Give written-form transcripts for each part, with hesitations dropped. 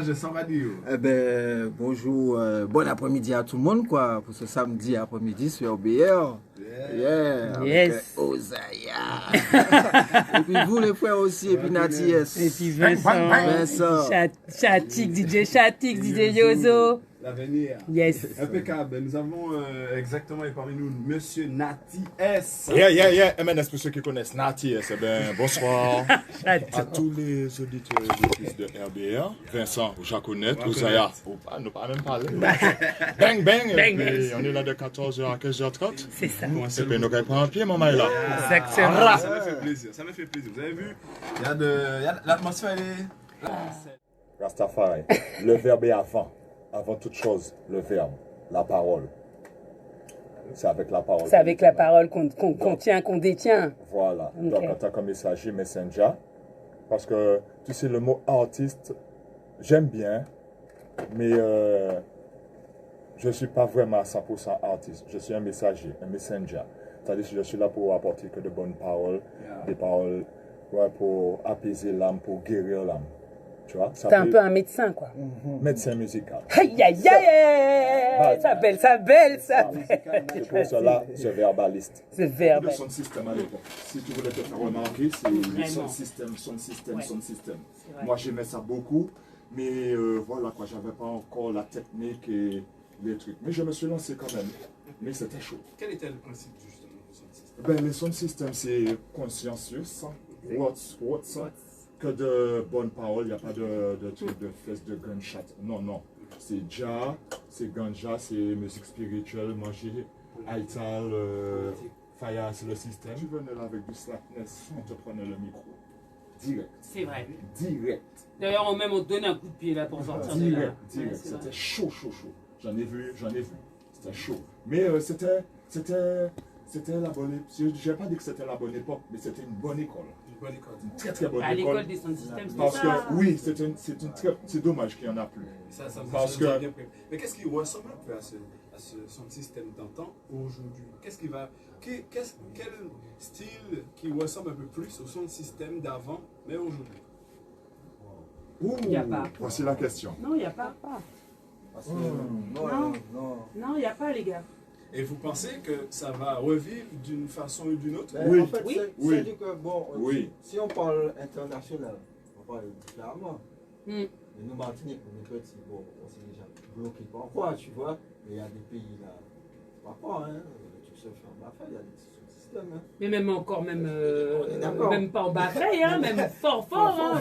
Sagesse, ça va dire. Eh ben, bonjour, bon après-midi à tout le monde, quoi, pour ce samedi après-midi sur BR. Yeah, Yes. Avec Ozaya. Et puis vous, les frères aussi, et puis Nati S. Et puis Vincent. Chatik, DJ Chatik, DJ Yozo. L'avenir. Yes. Impeccable. Nous avons exactement parmi nous Monsieur Nati S. Yeah. MNS, pour ceux qui connaissent Nati S, eh ben, bonsoir à tous les auditeurs et auditrices de RBR. Vincent, Jaconnette, Ozaya, nous pas même parler. Bang, bang. Et on est là de 14h à 15h30. C'est ça. Et puis nous allons prendre un pied, mon maï là. Exactement. Ça me fait plaisir, ça me fait plaisir. Vous avez vu, il y a l'atmosphère, elle est... Rastafari, le verbe est avant toute chose, le verbe, la parole. C'est avec la parole. C'est avec la parole qu'on tient, qu'on détient. Voilà. Okay. Donc, en tant que messager, messenger, parce que, tu sais, le mot artiste, j'aime bien, mais je ne suis pas vraiment à 100% artiste. Je suis un messager, un messenger. C'est-à-dire que je suis là pour apporter que de bonnes paroles, des paroles pour apaiser l'âme, pour guérir l'âme. Tu vois, t'es un peu un médecin, quoi. Médecin musical. Aïe, aïe, aïe. Ça belle. Et pour cela, je verbaliste. C'est verbe. Le son système à l'époque. Si tu voulais te faire remarquer, c'est son système. Moi, j'aimais ça beaucoup, mais voilà quoi, j'avais pas encore la technique et les trucs. Mais je me suis lancé quand même. Mais c'était chaud. Quel était le principe justement du son système? Ben, le son système, c'est consciencieux, what's que de bonnes paroles, il n'y a pas de trucs de fesses, de gunshot. Non. C'est Jah, c'est ganja, c'est musique spirituelle, manger, Aital, Faya, c'est le système. Tu venais là avec du slackness, on te prenait le micro. Direct. C'est vrai. Direct. D'ailleurs, même on te donne un coup de pied là pour sortir de là. Direct. C'était chaud. J'en ai vu. C'était chaud. Mais c'était la bonne époque. Je n'ai pas dit que c'était la bonne époque, mais c'était une bonne école. Une très très bonne école. À l'école des sound systems, parce que oui, c'est dommage qu'il n'y en a plus. Parce que... Mais qu'est-ce qui ressemble un peu à ce son système d'antan aujourd'hui? Quel style qui ressemble un peu plus au son système d'avant, mais aujourd'hui? Il n'y a pas. Voici la question. Non, il n'y a pas. Non, il n'y a pas, les gars. Et vous pensez que ça va revivre d'une façon ou d'une autre? Oui. En fait, Oui. c'est-à-dire que, bon, si on parle international, on parle différemment. Mais nous, Martinique, on est petits, bon, on s'est déjà bloqué parfois, tu vois. Mais il y a des pays là, parfois, hein, tu sais faire ma il y a des systèmes. Hein. Mais même pas en bas hein, même fort, hein.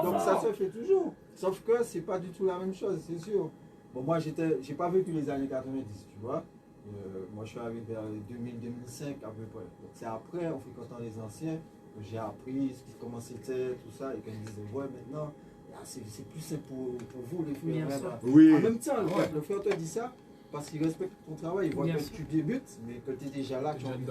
Donc ça se fait toujours. Sauf que c'est pas du tout la même chose, c'est sûr. Bon, moi, j'ai pas vécu les années 90, tu vois. Moi, je suis arrivé vers 2000-2005 à peu près. Donc, c'est après, en fréquentant les anciens, que j'ai appris comment c'était, tout ça, et qu'ils me disaient, ouais, maintenant, c'est plus simple pour vous, les frères. Bien sûr. Oui. En même temps, le frère te dit ça parce qu'il respecte ton travail. Il voit que tu débutes, mais que tu es déjà là, tu as envie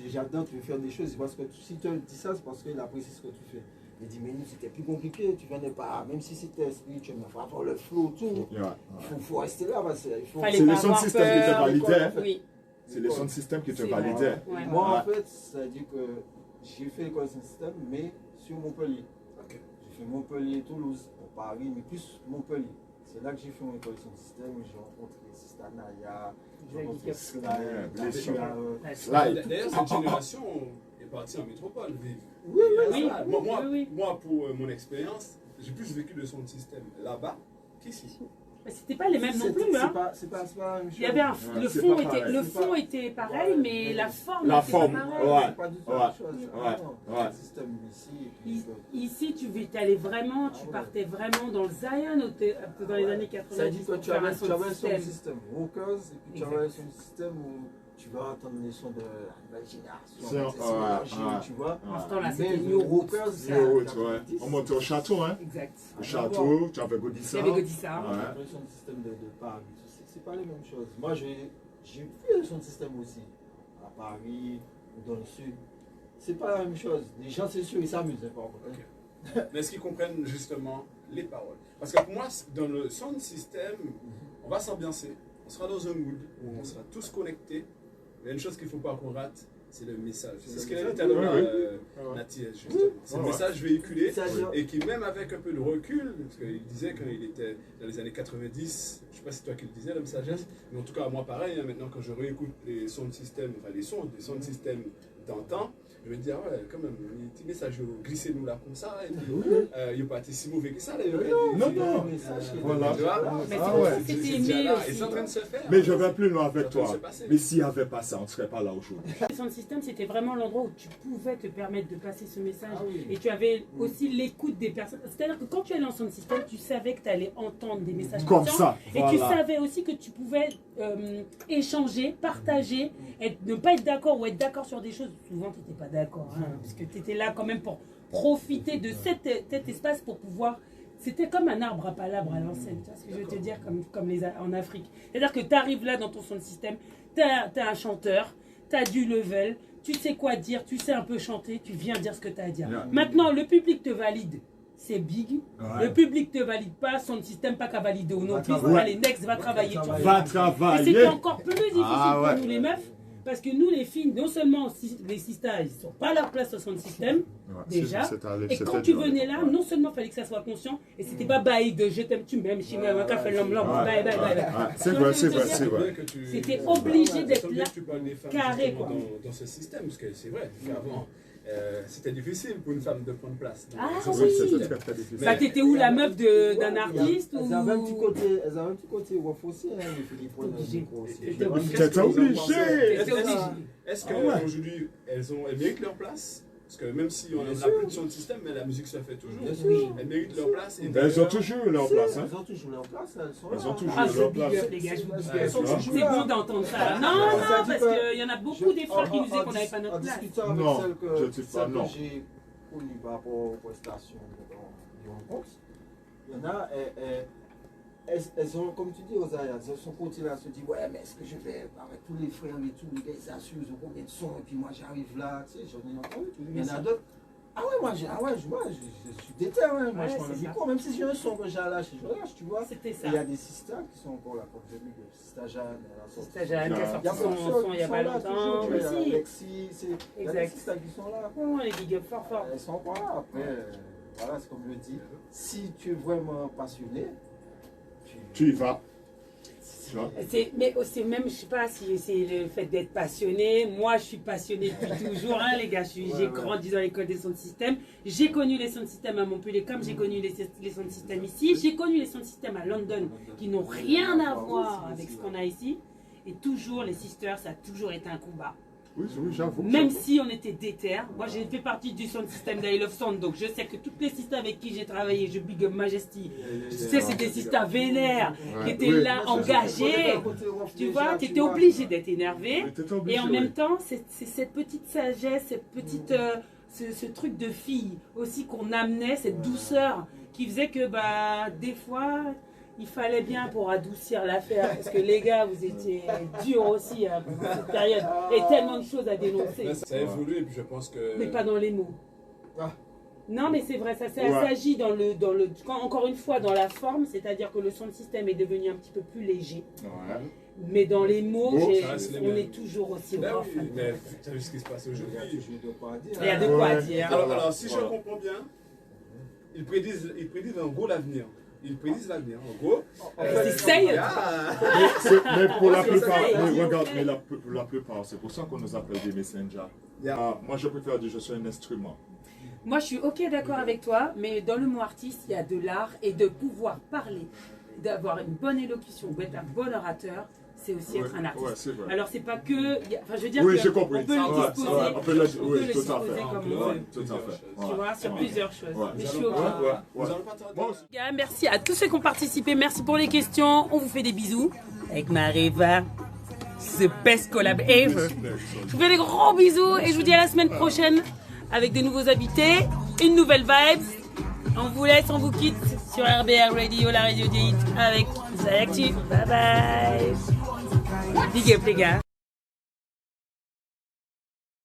j'adore, tu veux faire des choses. Parce que si tu dis ça, c'est parce qu'il apprécie ce que tu fais. Il dit, mais nous, c'était plus compliqué, tu venais pas, même si c'était spirituel, il faut avoir le flow, tout. Il faut rester là, parce que c'est le son système qui te validait. Oui. C'est le son système qui te validait. Moi, en fait, ça veut dire que j'ai fait l'école de système, mais sur Montpellier. J'ai fait Montpellier-Toulouse pour Paris, mais plus Montpellier. C'est là que j'ai fait mon école de système, j'ai rencontré Sista Naya, j'ai rencontré Slide. D'ailleurs, cette génération est partie en métropole. Oui. Moi, pour mon expérience, j'ai plus vécu de son système là-bas qu'ici. Mais c'était pas les mêmes non plus, hein. C'est pas la même chose. Il y avait le fond était pareil, mais la forme La était forme, pas pareille. ouais. C'est pas du tout la même chose. Le système ici. Ici, tu allais vraiment, tu partais vraiment dans le Zion dans les années 80. Ça dit que tu avais son système Rockers et puis tu avais son système où tu vas entendre les sons de la génération. Tu vois. En ce temps-là, Mais c'était New Rockers, on montait au château, hein. Exact. Au château, tu avais Godissa. Il y avait Godissa. Ouais. Son système de Paris, c'est pas les mêmes choses. Moi, j'ai vu son système aussi. À Paris ou dans le sud. C'est pas la même chose. Les gens, c'est sûr, ils s'amusent. Mais est-ce qu'ils comprennent justement les paroles? Parce que pour moi, dans le sound system, on va s'ambiancer. On sera dans un mood où on sera tous connectés. Il y a une chose qu'il ne faut pas qu'on rate, C'est le message. C'est ce qu'elle a dit tout à l'heure, Nati, justement. C'est le message véhiculé et qui, même avec un peu de recul, parce qu'il disait quand il était dans les années 90, je ne sais pas si c'est toi qui le disais, l'homme sagesse, mais en tout cas, moi pareil, hein, maintenant quand je réécoute les sons de système, enfin les sons de système d'antan, je me dis, ah ouais, quand même, les petits messages, glissez-nous là comme ça, et puis, il n'y a pas été si mauvais que ça, là. Non. Voilà. Mais c'était aimé aussi. Et c'est en train de se faire. Mais je vais plus loin avec toi. Mais s'il n'y avait pas ça, on ne serait pas là aujourd'hui. Le sound system, c'était vraiment l'endroit où tu pouvais te permettre de passer ce message. Et tu avais aussi l'écoute des personnes. C'est-à-dire que quand tu allais en sound system, tu savais que tu allais entendre des messages comme ça. Et tu savais aussi que tu pouvais échanger, partager, ne pas être d'accord ou être d'accord sur des choses. Souvent, tu n'étais pas d'accord, hein, parce que tu étais là quand même pour profiter de cet espace pour pouvoir. C'était comme un arbre à palabres à l'ancienne, tu vois ce que je veux te dire, comme en Afrique. C'est-à-dire que tu arrives là dans ton sound system, tu as un chanteur, tu as du level, tu sais quoi dire, tu sais un peu chanter, tu viens dire ce que tu as à dire. Maintenant, le public te valide. C'est big. Le public te valide pas, son système pas qu'à valider ou non. Allez, next, va travailler. Va travailler. Et c'était encore plus difficile pour nous les meufs. Parce que nous, les filles, non seulement les sisters, ils ne sont pas à leur place au son système, déjà. Et quand tu venais là, non seulement il fallait que ça soit conscient, et c'était pas bail de je t'aime, tu m'aimes, chez moi, un café l'homme, c'est vrai. C'était obligé d'être là, carré, quoi. Dans ce système, parce que c'est vrai, avant. C'était difficile pour une femme de prendre place. Ça t'était où la meuf d'un artiste Elles avaient un petit côté rough aussi, hein, les filles. T'étais obligé. Est-ce qu'aujourd'hui, elles méritent leur place? Parce que même si on n'a plus de son système, mais la musique se fait toujours. Elles méritent leur place. Elles ont toujours leur place. Elles ont toujours leur place. Elles ont toujours leur place. Les gars, c'est bon d'entendre ça. Non, parce qu'il y en a beaucoup des frères qui nous disaient qu'on n'avait pas notre place. Non, je ne sais pas, non. J'ai connu par rapport aux prestations de Hong il y en a, elles ont, comme tu dis, Osaïa, elles sont côté là, se disent, ouais, mais est-ce que je vais, avec tous les frères et tout, les gars, ils s'assurent, ils ont combien de sons, et puis moi j'arrive là, tu sais, j'en ai entendu. Il y en a d'autres. Ah ouais, moi, je suis déter, hein. Moi je prends le micro, même si j'ai un son que j'ai lâché, je lâche, tu vois. C'était ça. Il y a des sisters qui sont encore là, comme je dis, Sista Jeanne, Sista Jeanne qui a sorti son il n'y a pas longtemps. Alexis, il y a des sisters qui sont là. Oh, les big up fort. Elles sont encore là, après, voilà, c'est comme je le dis, si tu es vraiment passionné, tu y vas. Mais c'est même, je sais pas si c'est le fait d'être passionné. Moi, je suis passionné depuis toujours, hein, les gars. J'ai grandi dans l'école des sound systems. J'ai connu les sound systems à Montpellier, comme j'ai connu les sound systems ici. J'ai connu les sound systems à London, qui n'ont rien à voir avec ce qu'on a ici. Et toujours, les sisters, ça a toujours été un combat. Oui, j'avoue. Même si on était déter, moi j'ai fait partie du sound system d'I Love Sound, donc je sais que toutes les sisters avec qui j'ai travaillé, je big up Majesty, je sais c'est des sisters vénères qui étaient là, engagées, tu vois, tu étais obligé d'être énervé, et en même temps, c'est cette petite sagesse, cette petite, ce truc de fille aussi qu'on amenait, cette douceur qui faisait que bah, des fois, il fallait bien pour adoucir l'affaire, parce que les gars, vous étiez durs aussi hein, pendant cette période, et tellement de choses à dénoncer. Ça a évolué, et puis je pense que... Mais pas dans les mots. Non, mais c'est vrai, ça s'agit dans le, encore une fois, dans la forme, c'est-à-dire que le sound system est devenu un petit peu plus léger. Mais dans les mots, on est toujours aussi rough. Oui, mais tu as vu ce qui se passe aujourd'hui. Il y a de quoi dire. Alors, si je comprends bien, ils prédisent un gros l'avenir. Ils prédisent l'avenir, en gros. Mais pour la plupart, regarde, pour la plupart, c'est pour ça qu'on nous appelle des messengers. Moi, je préfère dire que je suis un instrument. Moi, je suis ok d'accord avec toi, mais dans le mot artiste, il y a de l'art et de pouvoir parler, d'avoir une bonne élocution ou être un bon orateur. C'est aussi être un artiste. Alors c'est pas que, enfin je veux dire que on peut le disposer, on peut le disposer comme on veut. Tout à fait. Tu vois, sur plusieurs choses. Mais je suis ok. Merci à tous ceux qui ont participé, merci pour les questions. On vous fait des bisous avec Mareva. The best collab ever. Je vous fais des gros bisous et je vous dis à la semaine prochaine avec des nouveaux invités, une nouvelle vibe. On vous laisse, on vous quitte sur RBR Radio, la radio des hits avec Zayactu. Bye bye. Big up les gars.